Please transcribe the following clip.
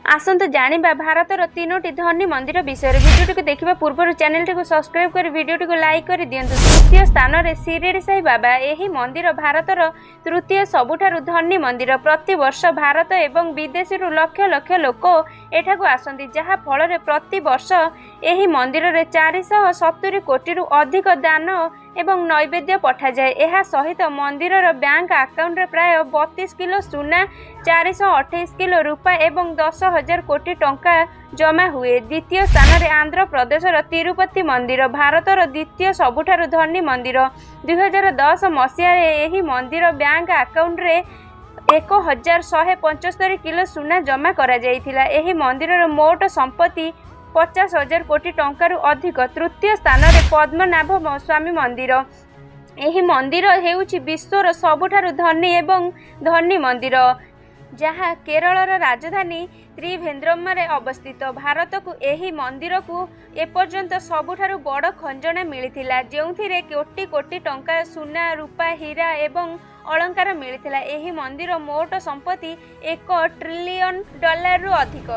आसतु जानिबा भारतर 3टी धनी मंदिर विषय। वीडियो को देखा पूर्व चैनल टी सब्सक्राइब कर वीडियो को लाइक कर दिंतु। तृतीय स्थान में शिरडी साई बाबा। यही मंदिर भारतर तृतीय सबुठारु धनी मंदिर। प्रति वर्ष भारत एवं विदेश लक्ष लक्ष लोक एठाकू आसती, जहा फल प्रति वर्ष यही मंदिर में 470 कोटी अधिक दान एवं नैवेद्य पठा जाए। यह सहित मंदिर बैंक अकाउंट प्राय 32 किलो सुना, 428 किलो रूपा एवं 10,000 कोटी टंका जमा हुए। द्वितीय स्थान में आंध्र प्रदेश तिरुपति मंदिर, भारतर द्वितीय सबुठारु धनी मंदिर। 2010 मसीह यही मंदिर बैंक अकाउंट रे 1,175 किलो सुना जमा करा जाइथिला। यही मंदिर मोट संपत्ति 50,000 कोटी टंकारु अधिक। तृतीय स्थान में पद्मनाभ स्वामी मंदिर। यही मंदिर हेउछि विश्वर सबुठारु धनी एवं धनी मंदिर, जहाँ केरलर राजधानी त्रिवेंद्रम रे अवस्थित। भारत को यही मंदिर को एपर्यंत सबुठारु बड़ खंजणा मिलिथिला, जेउथिरे कोटी कोटी टंका सुना, रूपा, हीरा एवं अलंकार मिलिथिला। यही मंदिर मोट संपत्ति $1 ट्रिलियन रु अधिक।